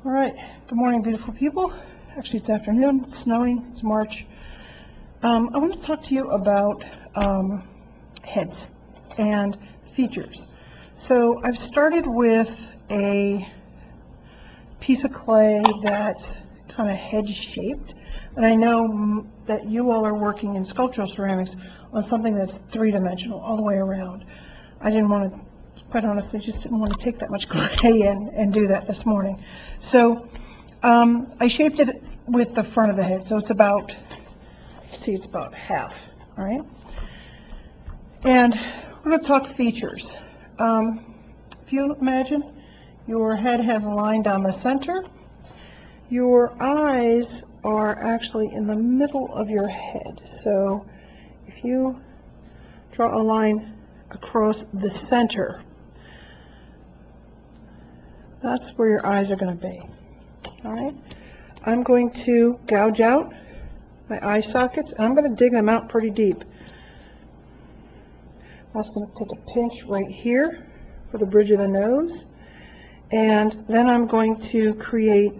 All right, good morning, beautiful people. Actually, it's afternoon, it's snowing, it's March. I want to talk to you about heads and features. So I've started with a piece of clay that's kind of head-shaped, and I know that you all are working in sculptural ceramics on something that's three-dimensional all the way around. I didn't want to, quite honestly, just didn't want to take that much clay in and do that this morning. So I shaped it with the front of the head, so it's about, see, it's about half, all right? And we're going to talk features. If you imagine, your head has a line down the center. Your eyes are actually in the middle of your head. So if you draw a line across the center, that's where your eyes are going to be. All right. I'm going to gouge out my eye sockets, and I'm going to dig them out pretty deep. I'm also going to take a pinch right here for the bridge of the nose, and then I'm going to create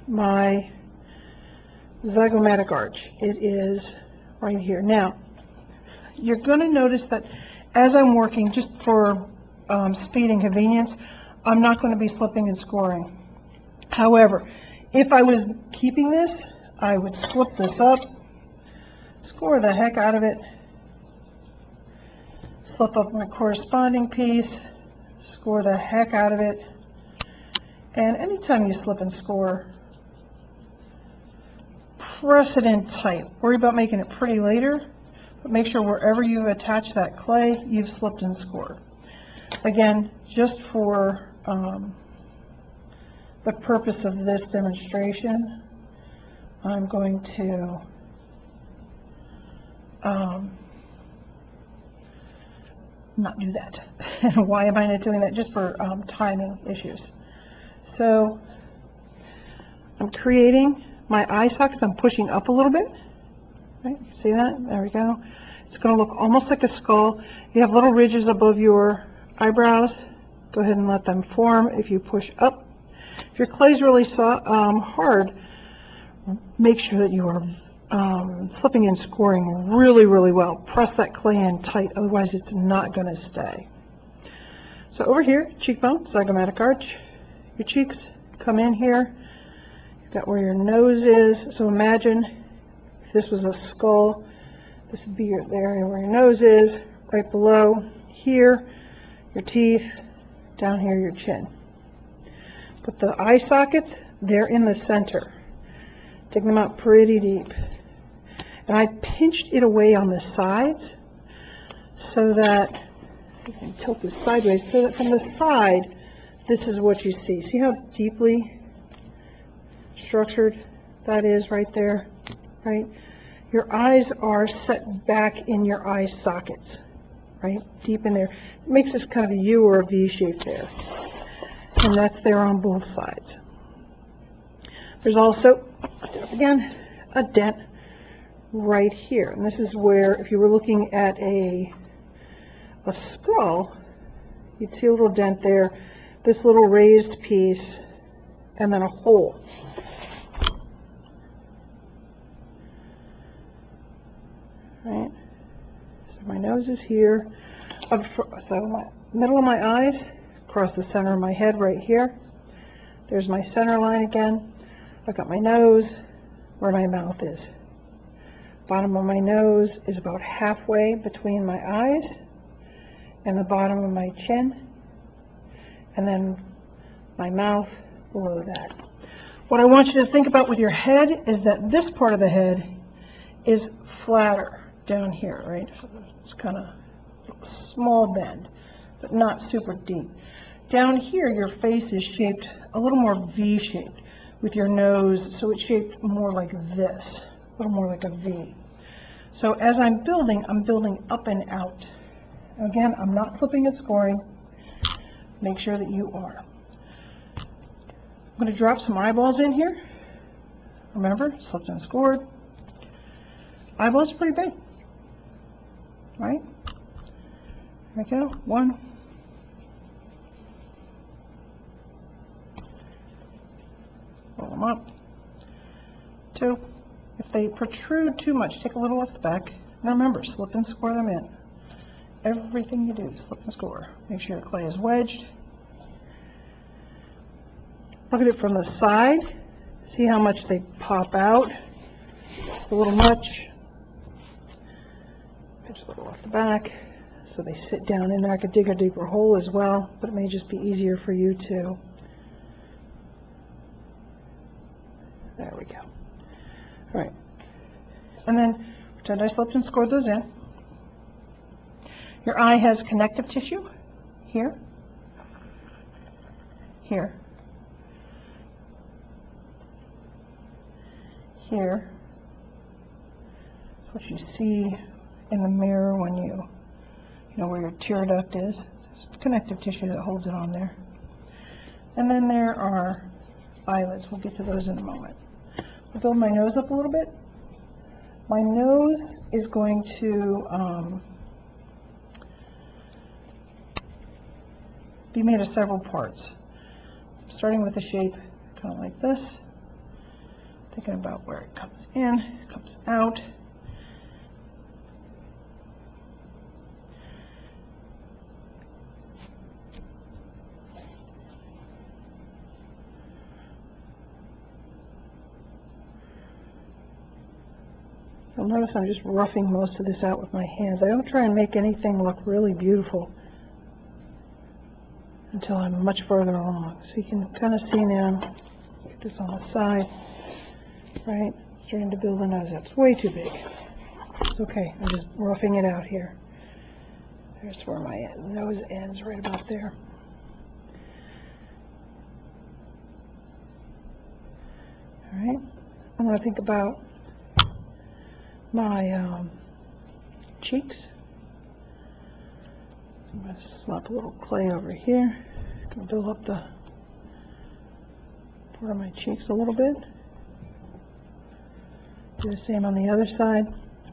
my zygomatic arch. It is right here. Now, you're going to notice that as I'm working, just for speed and convenience, I'm not going to be slipping and scoring. However, if I was keeping this, I would slip this up, score the heck out of it, slip up my corresponding piece, score the heck out of it, and anytime you slip and score, press it in tight. Worry about making it pretty later, but make sure wherever you attach that clay, you've slipped and scored. Again, just for the purpose of this demonstration, I'm going to not do that. Why am I not doing that? Just for timing issues. So I'm creating my eye sockets. I'm pushing up a little bit. Right? See that? There we go. It's going to look almost like a skull. You have little ridges above your eyebrows. Go ahead and let them form. If you push up, if your clay's really hard, make sure that you are slipping and scoring really, really well. Press that clay in tight, otherwise it's not going to stay. So over here, cheekbone, zygomatic arch. Your cheeks come in here. You've got where your nose is. So imagine if this was a skull, this would be the area where your nose is. Right below here, your teeth. Down here, your chin. But the eye sockets, they're in the center. Dig them out pretty deep. And I pinched it away on the sides so that, I can tilt this sideways, so that from the side, this is what you see. See how deeply structured that is right there, right? Your eyes are set back in your eye sockets, right? Deep in there. It makes this kind of a U or a V shape there. And that's there on both sides. There's also, again, a dent right here. And this is where, if you were looking at a skull, you'd see a little dent there, this little raised piece, and then a hole. Right? So my nose is here. So my middle of my eyes, across the center of my head right here. There's my center line again. I've got my nose where my mouth is. Bottom of my nose is about halfway between my eyes and the bottom of my chin, and then my mouth below that. What I want you to think about with your head is that this part of the head is flatter down here, right? It's kind of a small bend, but not super deep. Down here, your face is shaped a little more V-shaped with your nose, so it's shaped more like this, a little more like a V. So as I'm building up and out. Again, I'm not slipping and scoring. Make sure that you are. I'm going to drop some eyeballs in here. Remember, slipped and scored. Eyeballs are pretty big, right? There we go. One. them up. 2. If they protrude too much, take a little off the back. Now remember, slip and score them in. Everything you do, slip and score. Make sure your clay is wedged. Look at it from the side. See how much they pop out. It's a little much. Pinch a little off the back so they sit down in there. I could dig a deeper hole as well, but it may just be easier for you to. There we go. All right. And then pretend I slipped and scored those in. Your eye has connective tissue here, here, here. What you see in the mirror when you know where your tear duct is. It's connective tissue that holds it on there. And then there are eyelids. We'll get to those in a moment. I'll build my nose up a little bit. My nose is going to be made of several parts. Starting with a shape kind of like this. Thinking about where it comes in, comes out. You'll notice I'm just roughing most of this out with my hands. I don't try and make anything look really beautiful until I'm much further along. So you can kind of see now, get this on the side, right? Starting to build a nose up. It's way too big. It's okay, I'm just roughing it out here. There's where my nose ends, right about there. All right, I'm going to think about my cheeks. I'm going to slap a little clay over here. I'm going to build up the part of my cheeks a little bit. Do the same on the other side.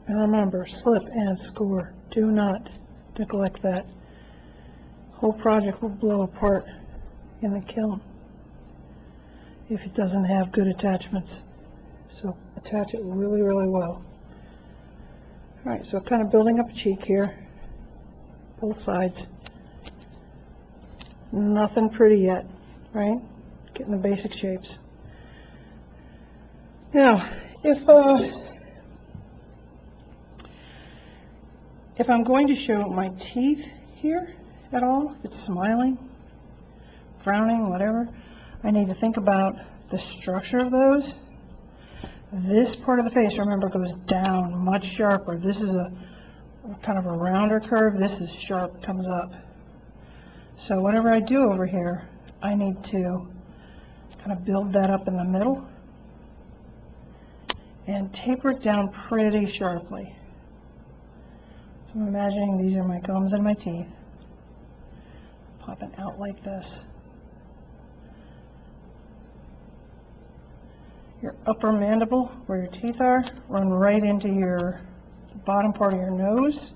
And remember, slip and score. Do not neglect that. Whole project will blow apart in the kiln if it doesn't have good attachments. So attach it really, really well. Alright, so kind of building up a cheek here, both sides. Nothing pretty yet, right? Getting the basic shapes. Now, if I'm going to show my teeth here at all, if it's smiling, frowning, whatever, I need to think about the structure of those. This part of the face, remember, goes down much sharper. This is a kind of a rounder curve. This is sharp, comes up. So whatever I do over here, I need to kind of build that up in the middle and taper it down pretty sharply. So I'm imagining these are my gums and my teeth popping out like this. Your upper mandible, where your teeth are, run right into your bottom part of your nose.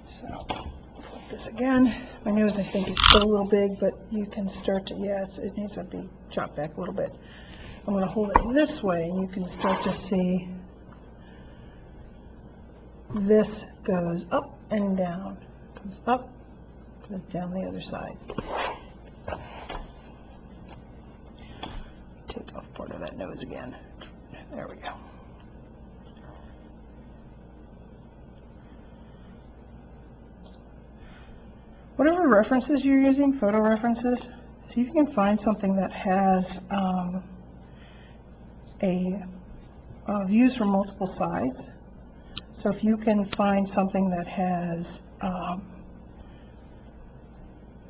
So, flip this again. My nose, I think, is still a little big, but you can start to, yeah, it needs to be chopped back a little bit. I'm going to hold it this way, and you can start to see this goes up and down. Comes up, goes down the other side. Take off part of that nose again. There we go. Whatever references you're using, photo references, see if you can find something that has views from multiple sides. So if you can find something that has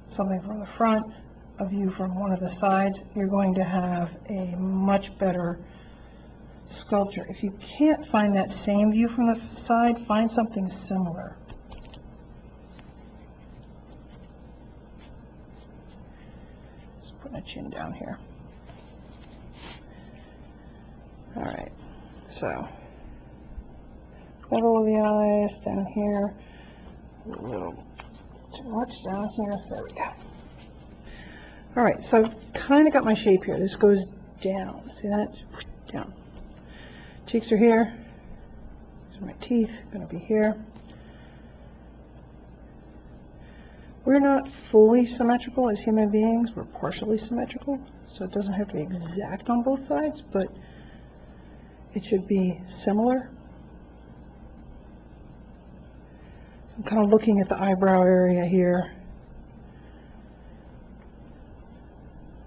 something from the front, a view from one of the sides, you're going to have a much better sculpture. If you can't find that same view from the side, find something similar. Just putting a chin down here. All right, so level of the eyes down here, a little too much down here. There we go. All right, so I've kind of got my shape here. This goes down. See that? Down. Cheeks are here. These are my teeth. Going to be here. We're not fully symmetrical as human beings. We're partially symmetrical, so it doesn't have to be exact on both sides, but it should be similar. I'm kind of looking at the eyebrow area here,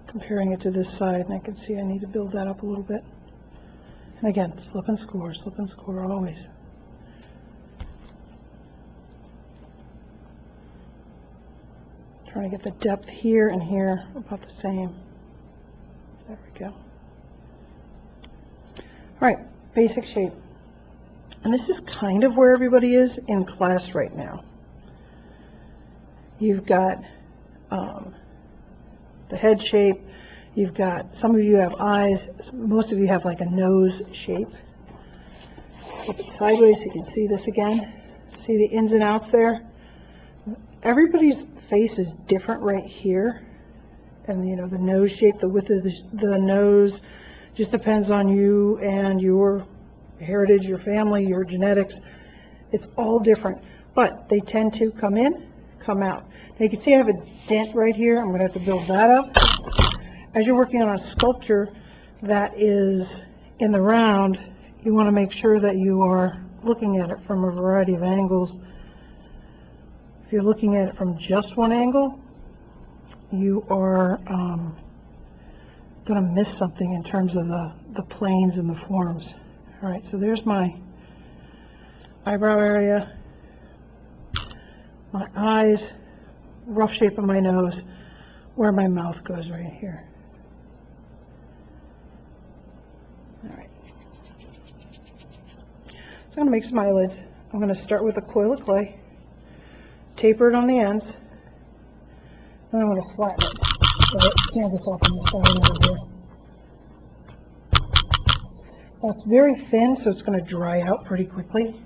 comparing it to this side, and I can see I need to build that up a little bit. And again, slip and score always. Trying to get the depth here and here about the same. There we go. All right, basic shape. And this is kind of where everybody is in class right now. You've got the head shape. You've got, some of you have eyes. Most of you have like a nose shape. Flip it sideways so you can see this again. See the ins and outs there? Everybody's face is different right here. And you know, the nose shape, the width of the nose just depends on you and your heritage, your family, your genetics. It's all different, but they tend to come in, come out. Now you can see I have a dent right here. I'm going to have to build that up. As you're working on a sculpture that is in the round, you want to make sure that you are looking at it from a variety of angles. If you're looking at it from just one angle, you are going to miss something in terms of the planes and the forms. All right, so there's my eyebrow area, my eyes, rough shape of my nose, where my mouth goes right here. All right. So I'm going to make some eyelids. I'm going to start with a coil of clay, taper it on the ends, then I'm going to flatten it. Get canvas off on the side over here. Well, it's very thin, so it's going to dry out pretty quickly.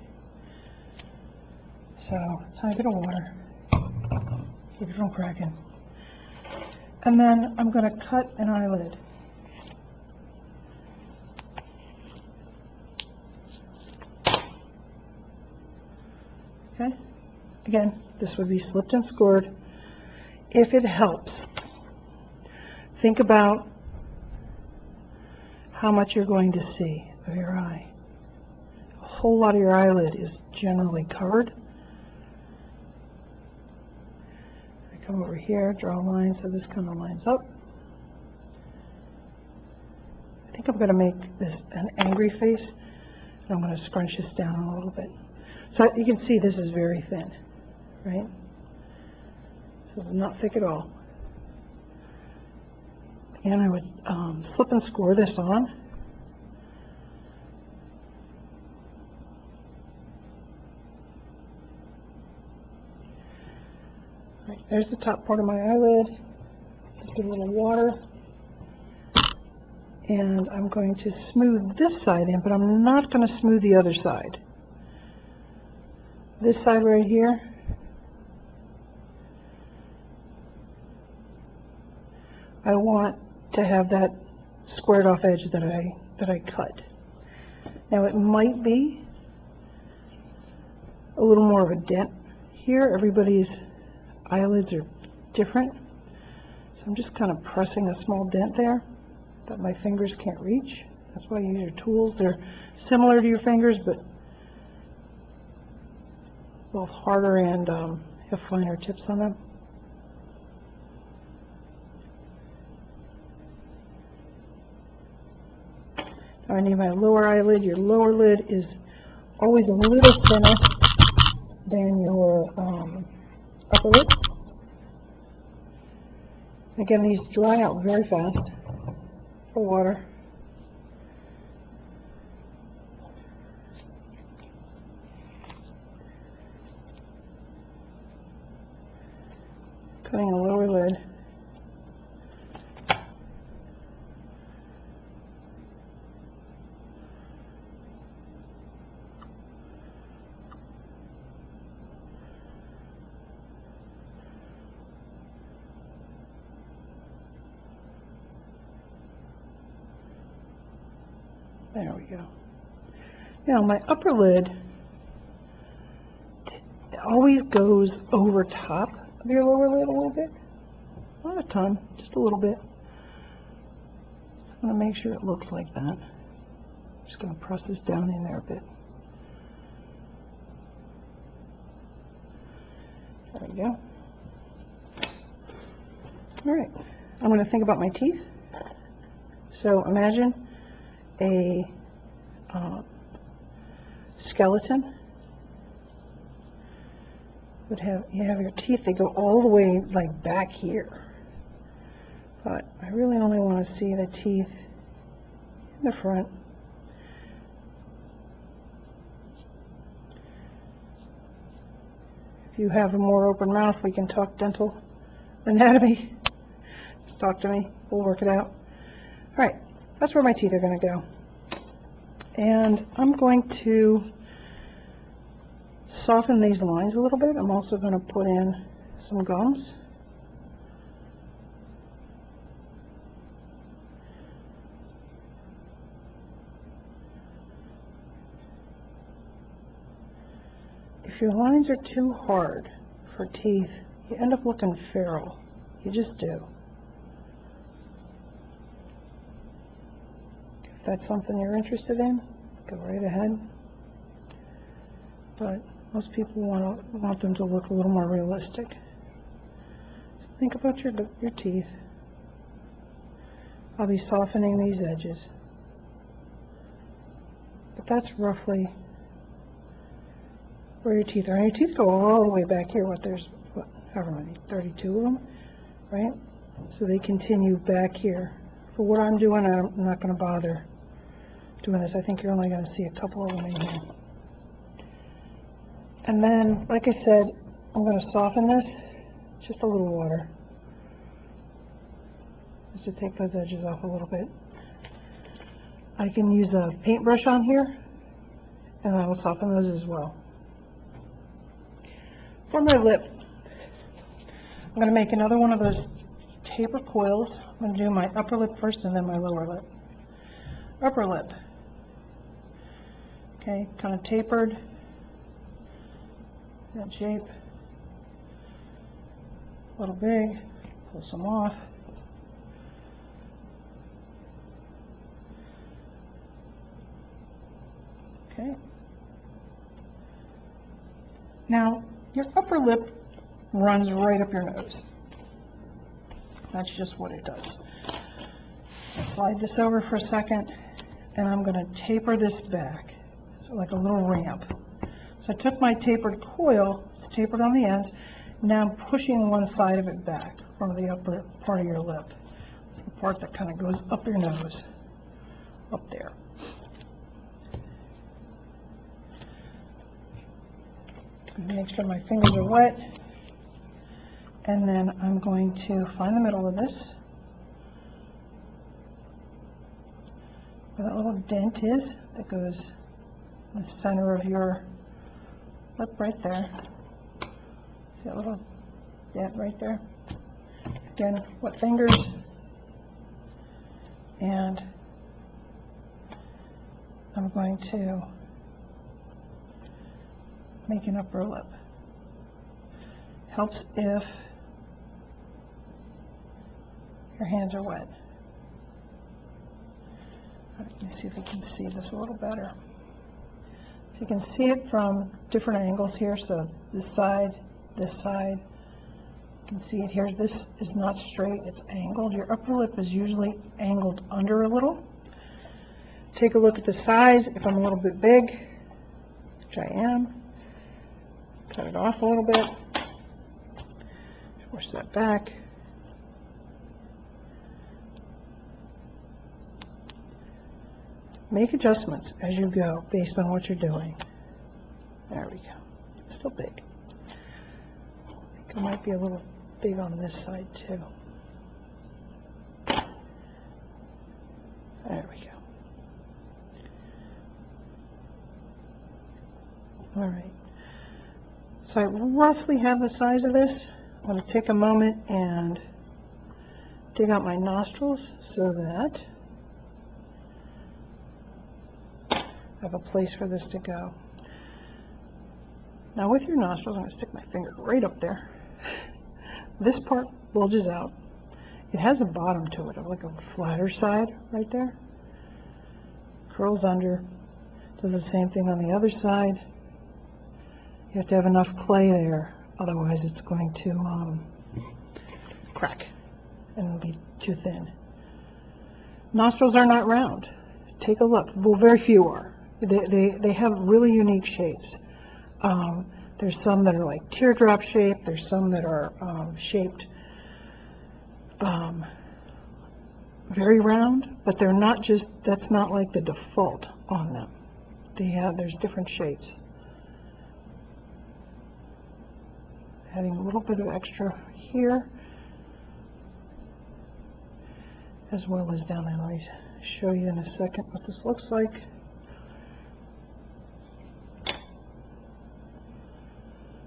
So, tiny bit of water. Keep it from cracking. And then I'm going to cut an eyelid. Okay? Again, this would be slipped and scored. If it helps, think about how much you're going to see of your eye. A whole lot of your eyelid is generally covered. I come over here, draw a line so this kind of lines up. I think I'm going to make this an angry face, and I'm going to scrunch this down a little bit. So you can see this is very thin, right? So it's not thick at all. And I would slip and score this on. Right, there's the top part of my eyelid. Just a little water. And I'm going to smooth this side in, but I'm not going to smooth the other side. This side right here, I want to have that squared off edge that I cut. Now it might be a little more of a dent here. Everybody's eyelids are different, so I'm just kind of pressing a small dent there that my fingers can't reach. That's why you use your tools. They're similar to your fingers, but both harder and have finer tips on them. I need my lower eyelid. Your lower lid is always a little thinner than your upper lid. Again, these dry out very fast for water. Cutting a lower lid. There we go. Now my upper lid always goes over top of your lower lid a little bit. Not a ton, just a little bit. I'm going to make sure it looks like that. Just going to press this down in there a bit. There we go. All right, I'm going to think about my teeth. So imagine a skeleton. You have your teeth, they go all the way like back here. But I really only want to see the teeth in the front. If you have a more open mouth, we can talk dental anatomy. Just talk to me, we'll work it out. All right, that's where my teeth are going to go. And I'm going to soften these lines a little bit. I'm also going to put in some gums. If your lines are too hard for teeth, you end up looking feral. You just do. If that's something you're interested in, go right ahead. But most people want them to look a little more realistic. So think about your teeth. I'll be softening these edges. But that's roughly where your teeth are. And your teeth go all the way back here. There's however many, 32 of them, right? So they continue back here. For what I'm doing, I'm not going to bother doing this. I think you're only going to see a couple of them in here. And then, like I said, I'm going to soften this, just a little water, just to take those edges off a little bit. I can use a paintbrush on here, and I will soften those as well. For my lip, I'm going to make another one of those taper coils. I'm going to do my upper lip first and then my lower lip. Upper lip. Okay, kind of tapered, that shape, a little big, pull some off. Okay. Now, your upper lip runs right up your nose. That's just what it does. Slide this over for a second, and I'm going to taper this back. So like a little ramp. So I took my tapered coil, it's tapered on the ends, now I'm pushing one side of it back from the upper part of your lip. It's the part that kind of goes up your nose, up there. Make sure my fingers are wet, and then I'm going to find the middle of this, where that little dent is that goes in the center of your lip right there. See that little dent right there? Again, wet fingers, and I'm going to make an upper lip. Helps if your hands are wet. Let me see if we can see this a little better. So you can see it from different angles here. So this side. You can see it here. This is not straight, it's angled. Your upper lip is usually angled under a little. Take a look at the size. If I'm a little bit big, which I am, cut it off a little bit. Push that back. Make adjustments as you go based on what you're doing. There we go. Still big. I think it might be a little big on this side too. There we go. All right. So I roughly have the size of this. I'm going to take a moment and dig out my nostrils so that I have a place for this to go. Now with your nostrils, I'm going to stick my finger right up there. This part bulges out. It has a bottom to it, like a flatter side right there. Curls under. Does the same thing on the other side. You have to have enough clay there, otherwise it's going to crack and it'll be too thin. Nostrils are not round. Take a look. Well, very few are. They have really unique shapes. There's some that are like teardrop shaped. There's some that are shaped very round, but they're not just, that's not like the default on them. There's different shapes. Adding a little bit of extra here, as well as down there. Let me show you in a second what this looks like.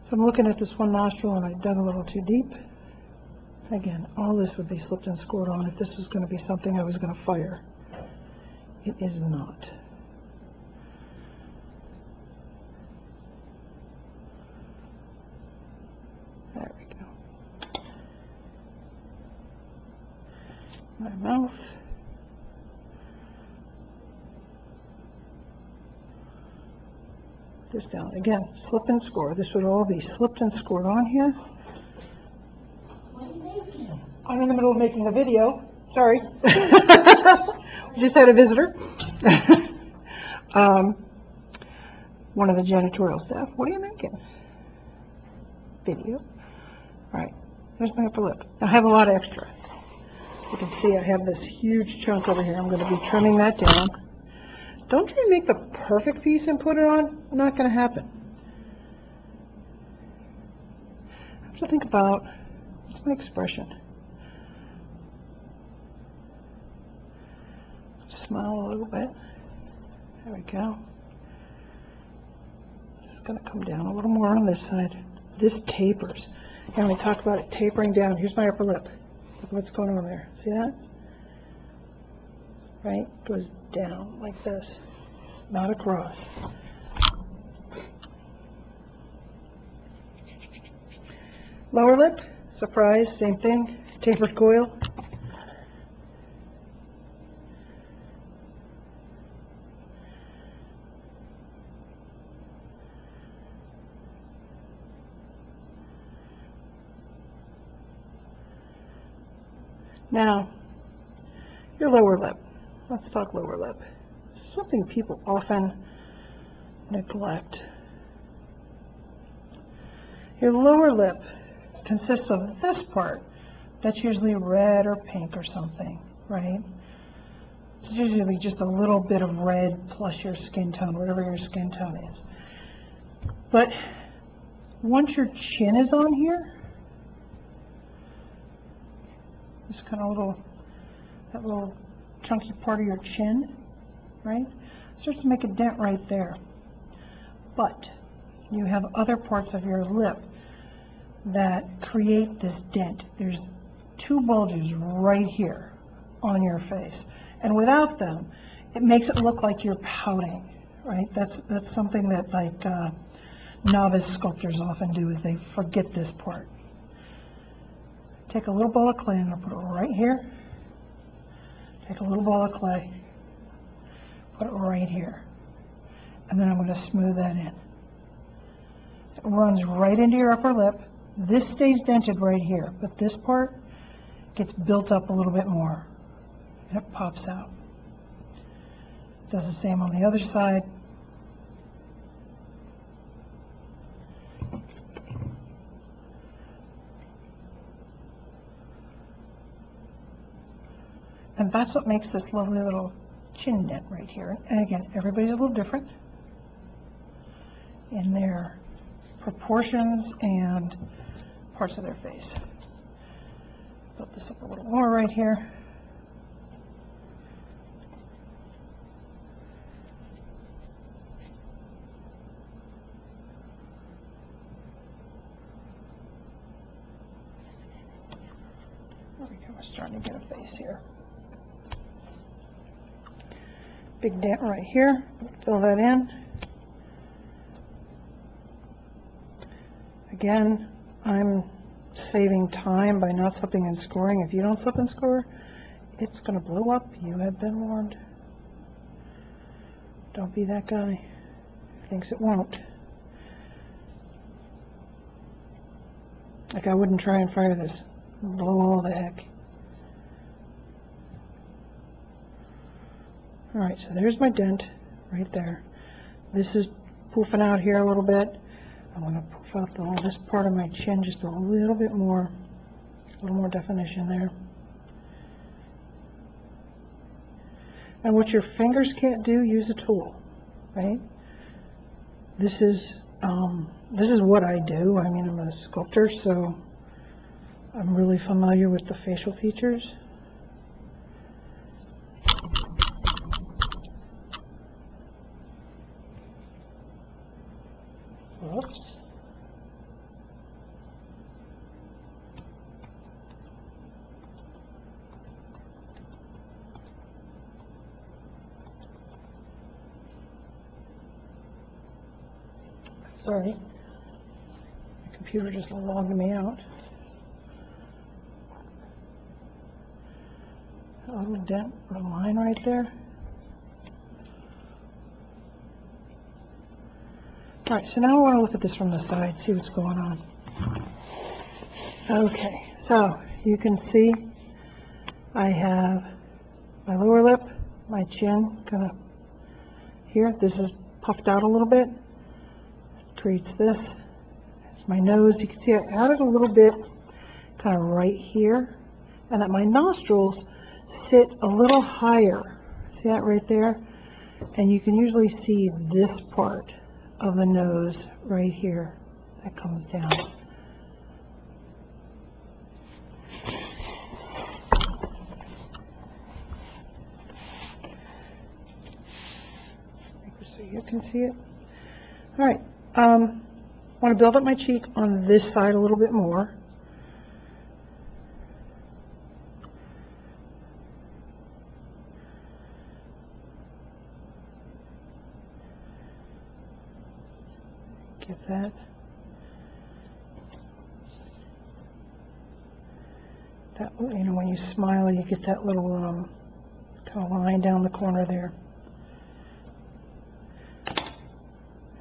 So I'm looking at this one nostril and I dug a little too deep. Again, all this would be slipped and scored on if this was going to be something I was going to fire. It is not. There we go. My mouth. This down. Again, slip and score. This would all be slipped and scored on here. I'm in the middle of making a video. Sorry. We just had a visitor. One of the janitorial staff. What are you making? Video. All right. There's my upper lip. I have a lot extra. You can see I have this huge chunk over here. I'm going to be trimming that down. Don't try to make the perfect piece and put it on. Not going to happen. I have to think about, what's my expression? Smile a little bit. There we go. This is going to come down a little more on this side. This tapers. And we talk about it tapering down. Here's my upper lip. Look what's going on there. See that? Right? Goes down like this, not across. Lower lip, surprise, same thing, tapered coil. Now, your lower lip. Let's talk lower lip. Something people often neglect. Your lower lip consists of this part that's usually red or pink or something, right? It's usually just a little bit of red plus your skin tone, whatever your skin tone is. But once your chin is on here, this kind of that little chunky part of your chin, right, starts to make a dent right there. But you have other parts of your lip that create this dent. There's two bulges right here on your face, and without them, it makes it look like you're pouting, right? That's something that like novice sculptors often do, is they forget this part. Take a little ball of clay, I'm going to put it right here. Take a little ball of clay, put it right here, and then I'm going to smooth that in. It runs right into your upper lip. This stays dented right here, but this part gets built up a little bit more, and it pops out. Does the same on the other side. And that's what makes this lovely little chin dent right here. And again, everybody's a little different in their proportions and parts of their face. Build this up a little more right here. There we go, we're starting to get a face here. big dent right here. Fill that in. Again, I'm saving time by not slipping and scoring. If you don't slip and score, it's going to blow up. You have been warned. Don't be that guy who thinks it won't. Like, I wouldn't try and fire this. It'll blow all the heck. Alright, so there's my dent right there. This is poofing out here a little bit. I'm going to poof out this part of my chin just a little bit more. A little more definition there. And what your fingers can't do, use a tool, right? This is what I do. I mean, I'm a sculptor, so I'm really familiar with the facial features. Whoops. Sorry, the computer just logged me out. A little dent, a line right there. All right, so now I want to look at this from the side, see what's going on. Okay, so you can see I have my lower lip, my chin kind of here. This is puffed out a little bit. Creates this. It's my nose. You can see I added a little bit kind of right here, and that my nostrils sit a little higher. See that right there? And you can usually see this part of the nose right here that comes down. Make this so you can see it. All right. I want to build up my cheek on this side a little bit more. Get that. That, you know, when you smile, you get that little kind of line down the corner there.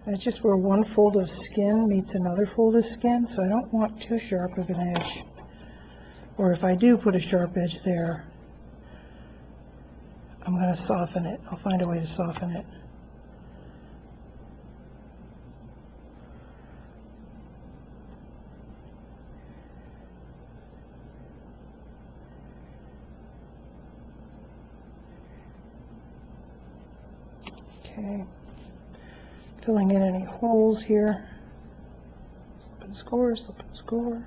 It's just where one fold of skin meets another fold of skin, so I don't want too sharp of an edge. Or if I do put a sharp edge there, I'm going to soften it. I'll find a way to soften it. Okay. Filling in any holes here. Look at the scores, look at the score.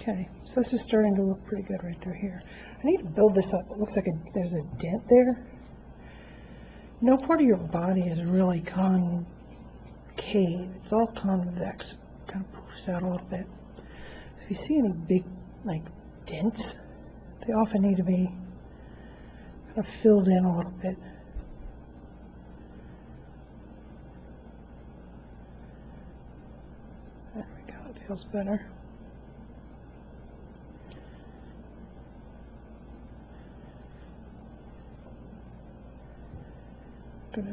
Okay, so this is starting to look pretty good right through here. I need to build this up. It looks like there's a dent there. No part of your body is really concave. It's all convex. It kind of poofs out a little bit. If you see any big, like, dents, they often need to be kind of filled in a little bit. There we go. It feels better. Got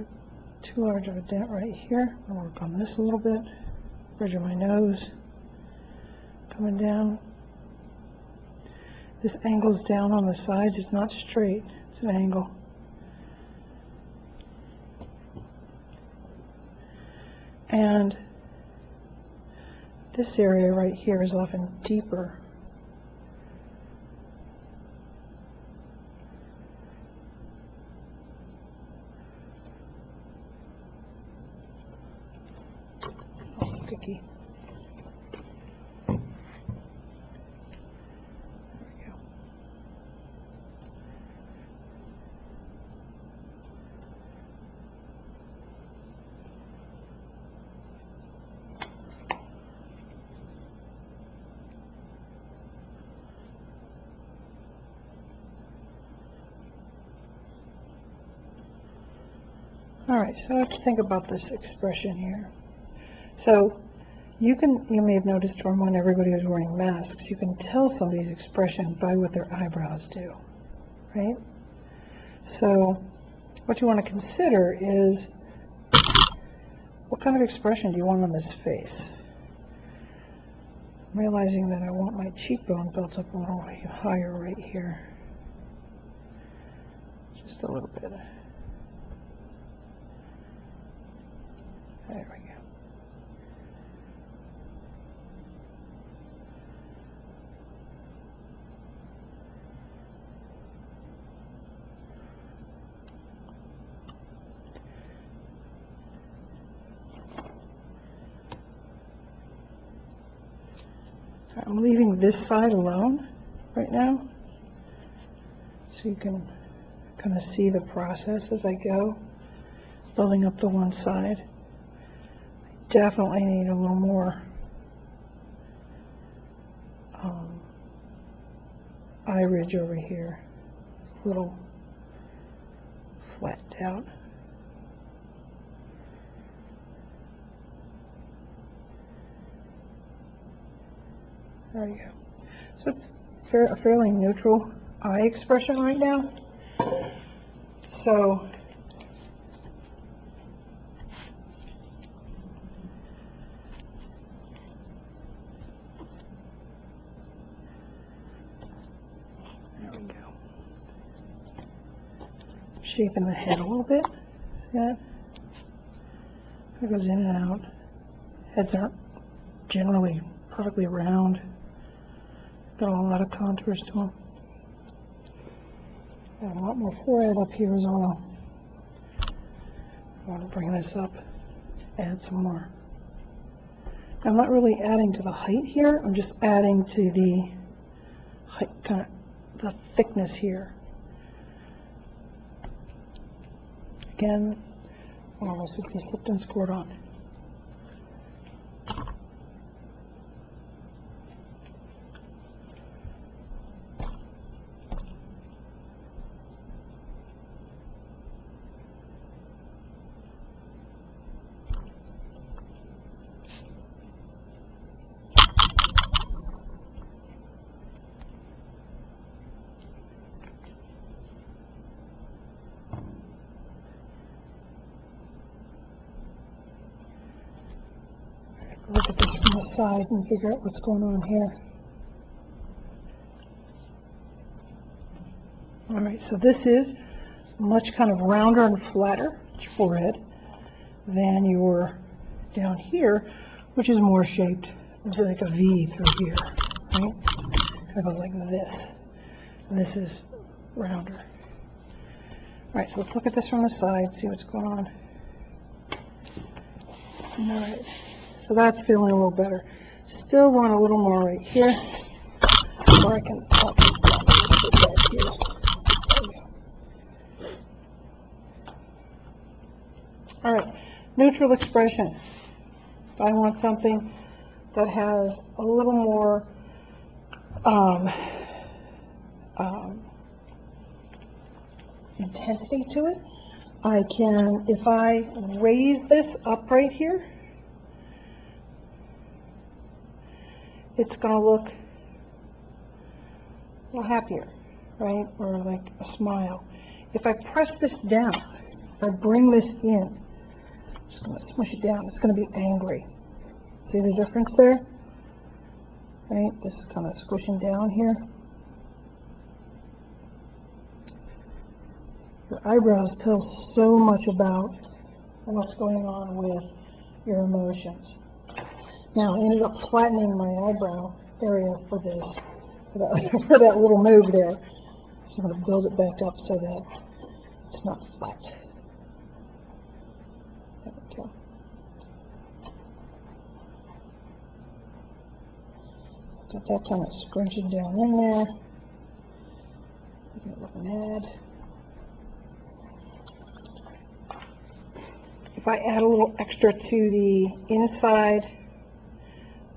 too large of a dent right here. I'll work on this a little bit. Bridge of my nose coming down. This angle's down on the sides. It's not straight. It's an angle. And this area right here is often deeper. Sticky. All right, so let's think about this expression here. So you may have noticed from when everybody was wearing masks, you can tell somebody's expression by what their eyebrows do, right? So what you want to consider is, what kind of expression do you want on this face? I'm realizing that I want my cheekbone built up a little higher right here. Just a little bit. There we go. I'm leaving this side alone right now, so you can kind of see the process as I go, building up the one side. I definitely need a little more eye ridge over here, a little flattened out. There you go. So it's a fairly neutral eye expression right now. So there we go. Shaping the head a little bit. See that? It goes in and out. Heads aren't generally perfectly round. Got a lot of contours to them. Got a lot more forehead up here as well. I want to bring this up, add some more. I'm not really adding to the height here, I'm just adding to the height, kind of the thickness here. Again, almost with the slipped and scored on. Look at this from the side and figure out what's going on here. All right, so this is much kind of rounder and flatter forehead than your down here, which is more shaped like a V through here, right? Kind of goes like this. And this is rounder. All right, so let's look at this from the side, see what's going on. All right. So that's feeling a little better. Still want a little more right here, or I can pop this down a little bit right here. There we go. All right, neutral expression. If I want something that has a little more intensity to it, I can, if I raise this up right here, it's going to look a little happier, right? Or like a smile. If I press this down, if I bring this in, I'm just going to smush it down, it's going to be angry. See the difference there? Right? This is kind of squishing down here. Your eyebrows tell so much about what's going on with your emotions. Now, I ended up flattening my eyebrow area for this, for that little move there. So I'm going to build it back up so that it's not flat. There we go. Got that kind of scrunching down in there. Making it look mad. If I add a little extra to the inside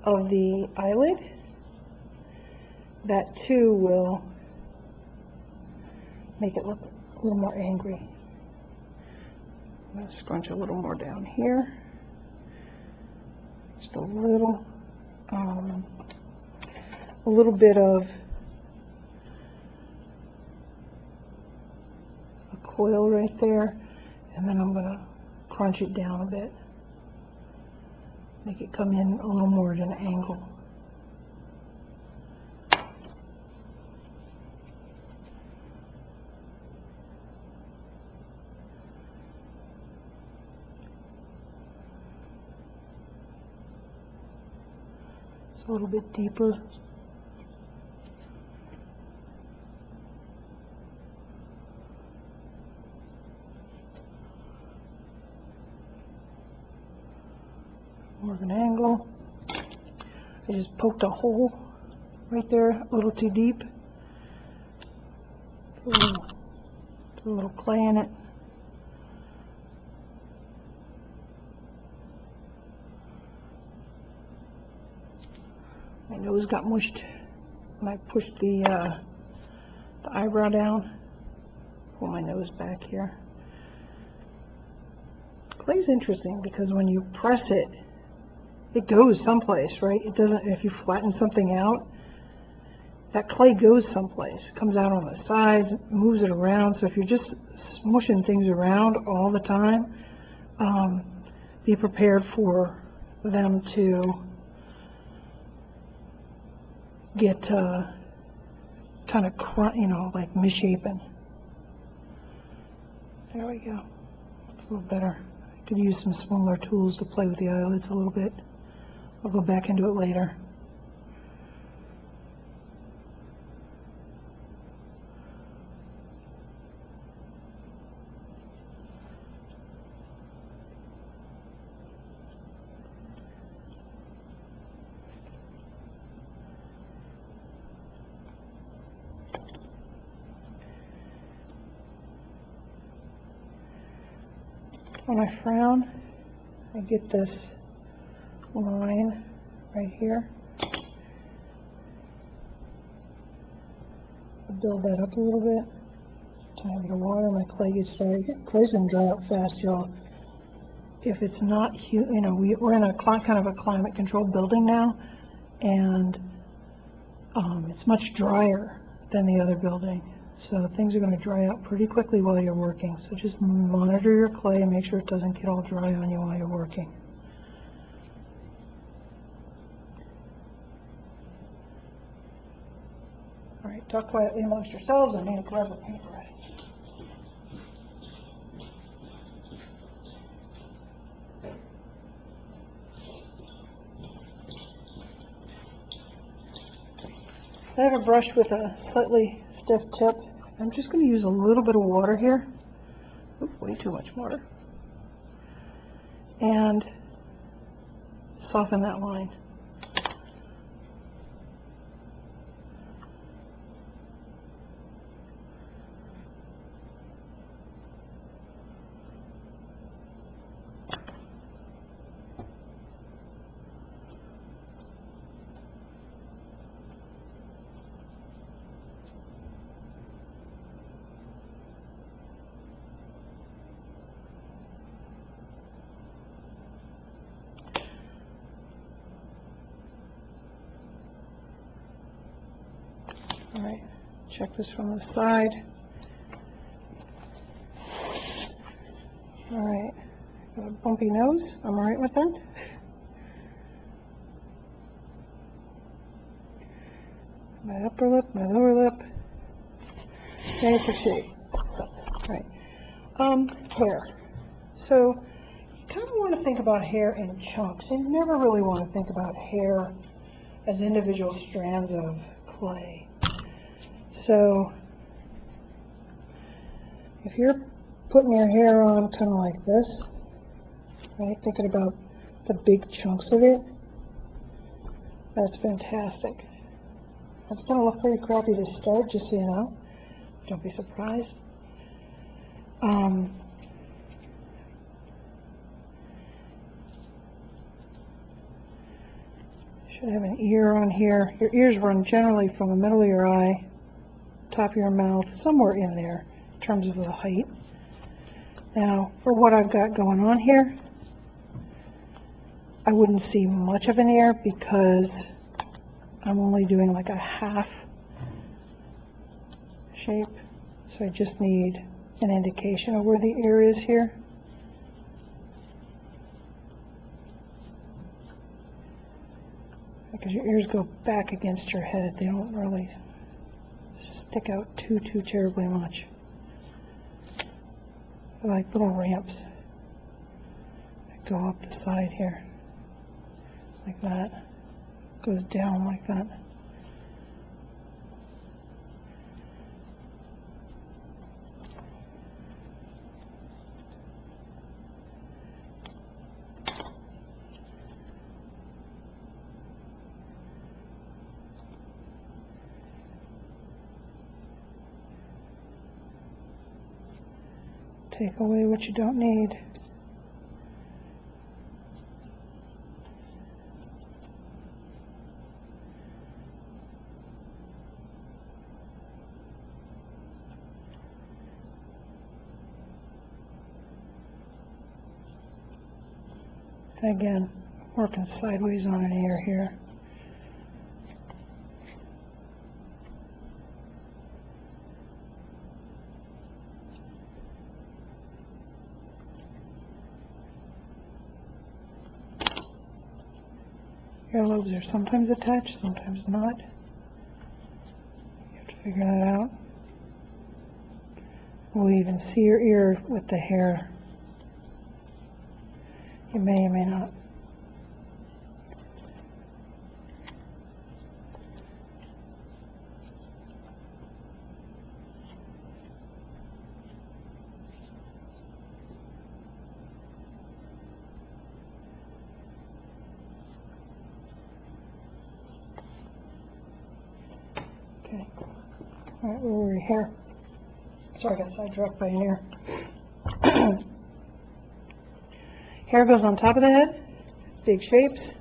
of the eyelid, that too will make it look a little more angry. I'm going to scrunch a little more down here. Just a little bit of a coil right there, and then I'm going to crunch it down a bit. Make it come in a little more at an angle. A little bit deeper. More of an angle. I just poked a hole right there, a little too deep. Put a little clay in it. My nose got mushed when I pushed the eyebrow down. Pull my nose back here. Clay's interesting because when you press it, it goes someplace, right? It doesn't, if you flatten something out, that clay goes someplace. It comes out on the sides, moves it around. So if you're just smushing things around all the time, be prepared for them to get kind of, like misshapen. There we go. A little better. I could use some smaller tools to play with the eyelids a little bit. I'll go back into it later. When I frown, I get this line right here. I build that up a little bit. Tiny bit of water, my clay gets dry. Clay's gonna dry out fast, y'all. If it's not, we're in a kind of a climate-controlled building now, and it's much drier than the other building. So things are going to dry out pretty quickly while you're working. So just monitor your clay and make sure it doesn't get all dry on you while you're working. All right, talk quietly amongst yourselves. I'm going to grab a paintbrush. So I have a brush with a slightly stiff tip. I'm just going to use a little bit of water here. Oops, way too much water. And soften that line. All right, check this from the side. All right, got a bumpy nose. I'm all right with that. My upper lip, my lower lip. Shade for shade. All right. Hair. So you kind of want to think about hair in chunks. You never really want to think about hair as individual strands of clay. So if you're putting your hair on kind of like this, right, thinking about the big chunks of it, that's fantastic. It's going to look pretty crappy to start, just so you know. Don't be surprised. Should have an ear on here. Your ears run generally from the middle of your eye, top of your mouth, somewhere in there, in terms of the height. Now, for what I've got going on here, I wouldn't see much of an ear because I'm only doing like a half shape. So I just need an indication of where the ear is here. Because your ears go back against your head. They don't really stick out too terribly much. They're like little ramps that go up the side here. Like that. Goes down like that. Take away what you don't need. And again, working sideways on an ear here. Earlobes are sometimes attached, sometimes not. You have to figure that out. We'll even see your ear with the hair. You may or may not. Okay. All right, where were we here? Sorry, I got sidetracked by an ear. Hair goes on top of the head, big shapes.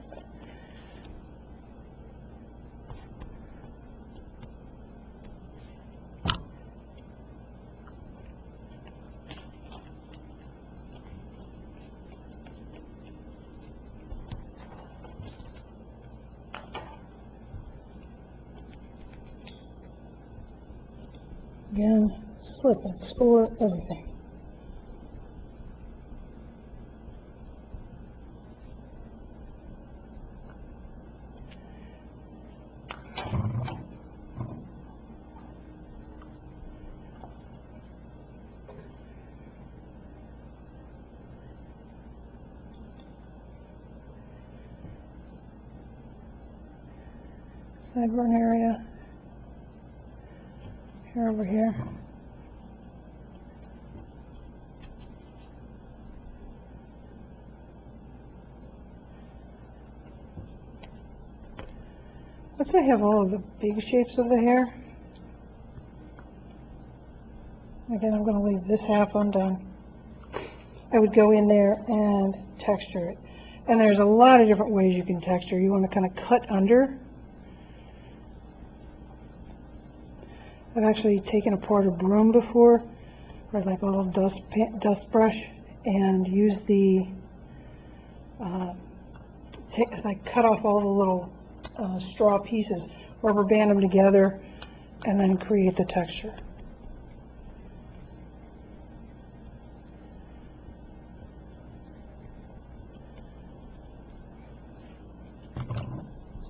Again, slip and score everything. Sideburn area. Here over here. Once I have all of the big shapes of the hair, again, I'm going to leave this half undone. I would go in there and texture it. And there's a lot of different ways you can texture. You want to kind of cut under. I've actually taken apart a broom before, or like a little dust brush, and used the, I cut off all the little straw pieces, rubber band them together, and then create the texture.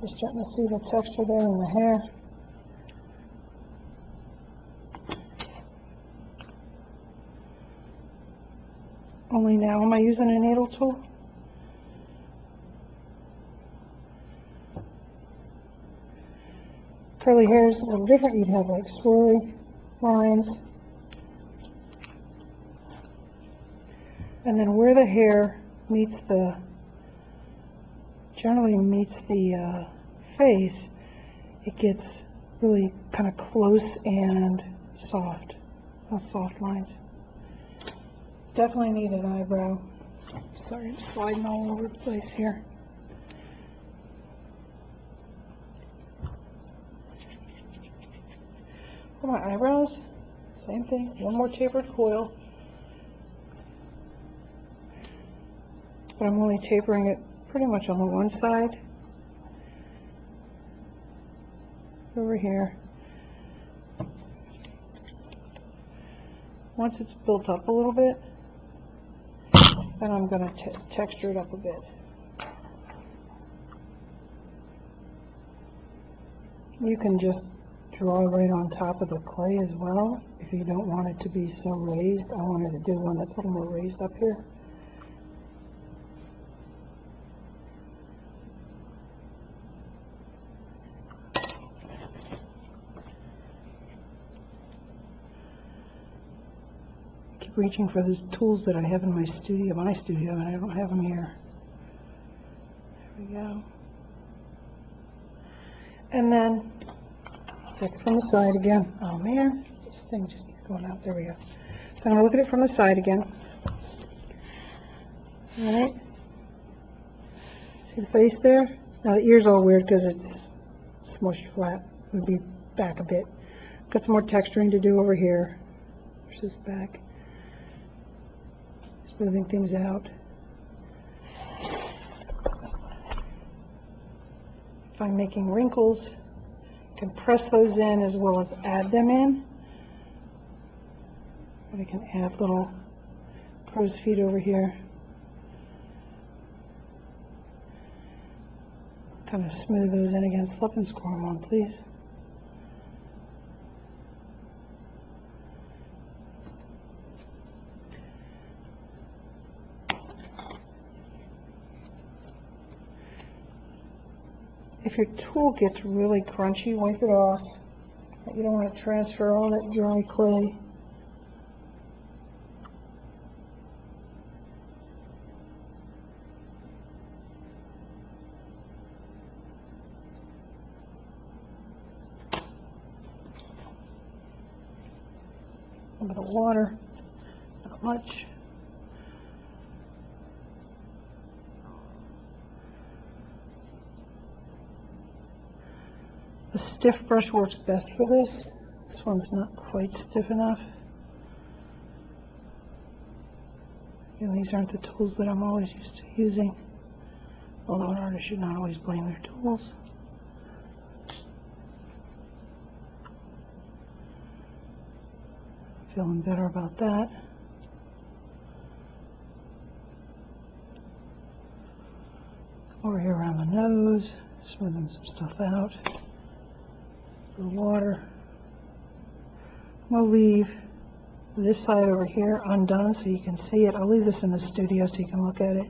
So starting to see the texture there in the hair. Only now am I using a needle tool. Curly hair is a little different. You'd have like swirly lines. And then where the hair meets the, generally meets the face, it gets really kind of close and soft. Those soft lines. Definitely need an eyebrow. Sorry, I'm sliding all over the place here. For my eyebrows, same thing. One more tapered coil. but I'm only tapering it pretty much on the one side. Over here. Once it's built up a little bit, then I'm going to texture it up a bit. You can just draw right on top of the clay as well if you don't want it to be so raised. I wanted to do one that's a little more raised up here. Reaching for those tools that I have in my studio, and I don't have them here. There we go. And then, check it from the side again. Oh man, this thing just keeps going out. There we go. So I'm going to look at it from the side again. Alright. See the face there? Now the ear's all weird because it's smushed flat. It would be back a bit. Got some more texturing to do over here. Push this back. Smoothing things out. If I'm making wrinkles, I can press those in as well as add them in. And I can add little crow's feet over here. Kind of smooth those in again. Slip and score them on, please. If your tool gets really crunchy, wipe it off. You don't want to transfer all that dry clay. A bit of water, not much. The stiff brush works best for this. This one's not quite stiff enough. Again, these aren't the tools that I'm always used to using, although an artist should not always blame their tools. Feeling better about that. Over here around the nose, smoothing some stuff out. The water. I'm going to leave this side over here undone so you can see it. I'll leave this in the studio so you can look at it.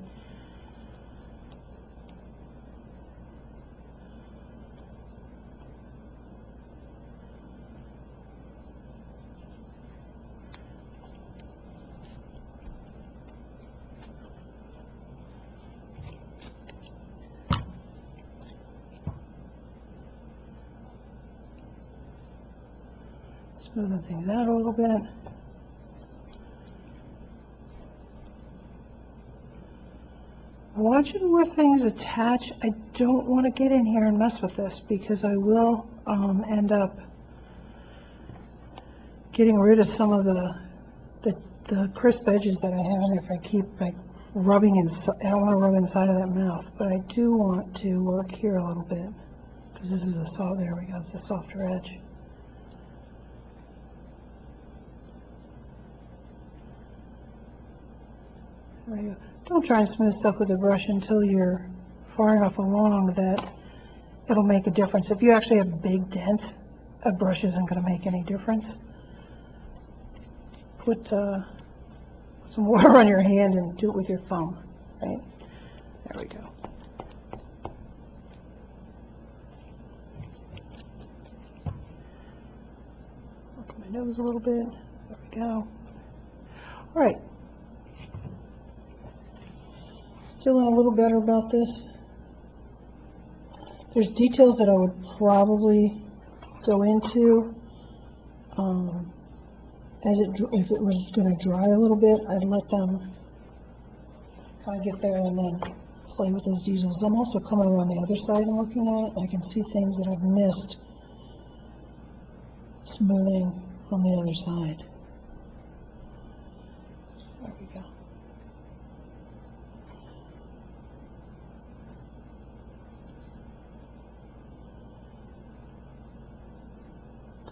Smoothing things out a little bit. Watching where things attach, I don't want to get in here and mess with this because I will end up getting rid of some of the crisp edges that I have in there if I keep like rubbing inside. I don't want to rub inside of that mouth, but I do want to work here a little bit because this is a soft. There we go. It's a softer edge. There we go. Don't try and smooth stuff with a brush until you're far enough along that it'll make a difference. If you actually have big dents, a brush isn't going to make any difference. Put some water on your hand and do it with your thumb, right? There we go. Look at my nose a little bit. There we go. All right. Feeling a little better about this. There's details that I would probably go into if it was going to dry a little bit. I'd let them kind of get there and then play with those details. I'm also coming around the other side and looking at it. I can see things that I've missed smoothing on the other side. There we go.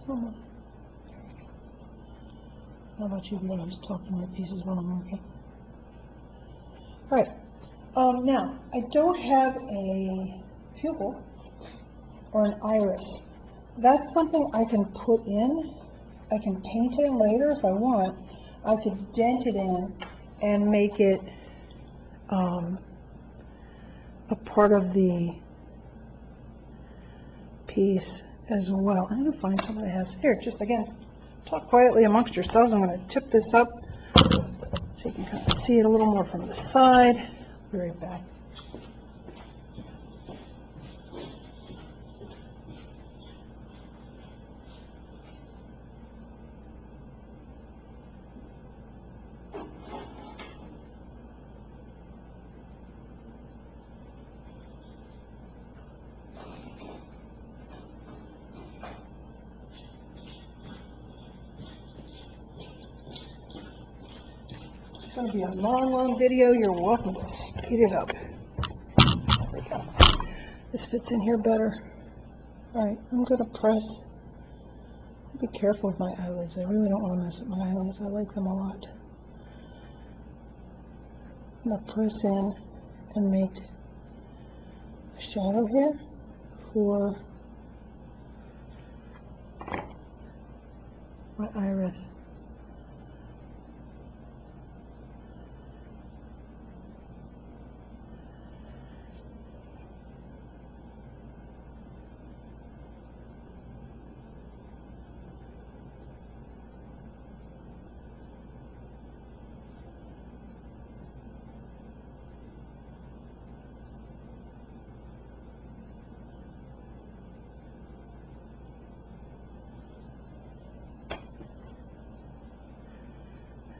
Come on. How about you, but I'm just talking my pieces while I'm working. All right. Now, I don't have a pupil or an iris. That's something I can put in. I can paint it in later if I want. I could dent it in and make it a part of the piece as well. I'm going to find something that has, here, just again, talk quietly amongst yourselves. I'm going to tip this up so you can kind of see it a little more from the side. I'll be right back. It's going to be a long video. You're welcome to speed it up. There we go. This fits in here better. All right, I'm going to press. Be careful with my eyelids. I really don't want to mess with my eyelids. I like them a lot. I'm going to press in and make a shadow here for my iris.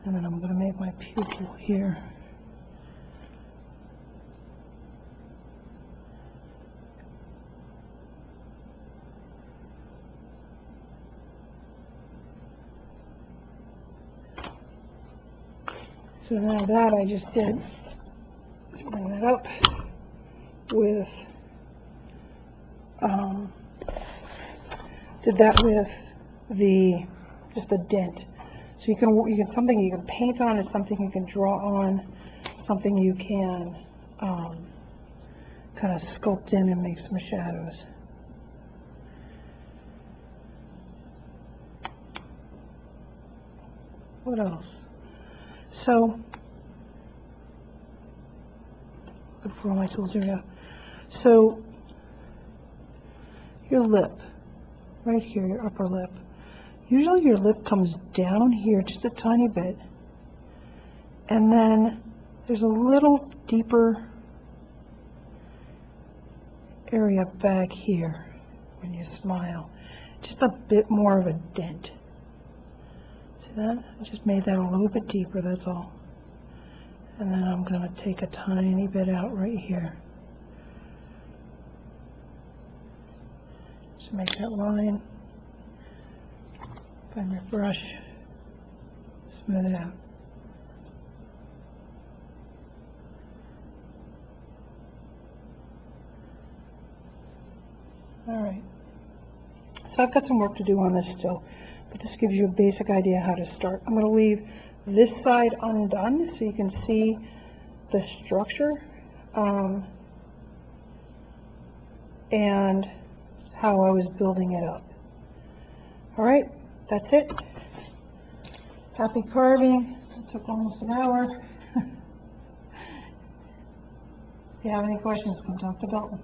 And then I'm going to make my pupil here. So now that I just did, let's bring that up with, did that with the, just a dent. So you can something you can paint on, is something you can draw on, something you can kind of sculpt in and make some shadows. What else? So, look for all my tools here. Yeah. So your lip, right here, your upper lip. Usually your lip comes down here just a tiny bit, and then there's a little deeper area back here when you smile. Just a bit more of a dent. See that? I just made that a little bit deeper, that's all. And then I'm going to take a tiny bit out right here. Just make that line. Find my brush, smooth it out. All right. So I've got some work to do on this still, but this gives you a basic idea how to start. I'm going to leave this side undone so you can see the structure and how I was building it up. All right. That's it. Happy carving. It took almost an hour. If you have any questions, come talk to Dalton.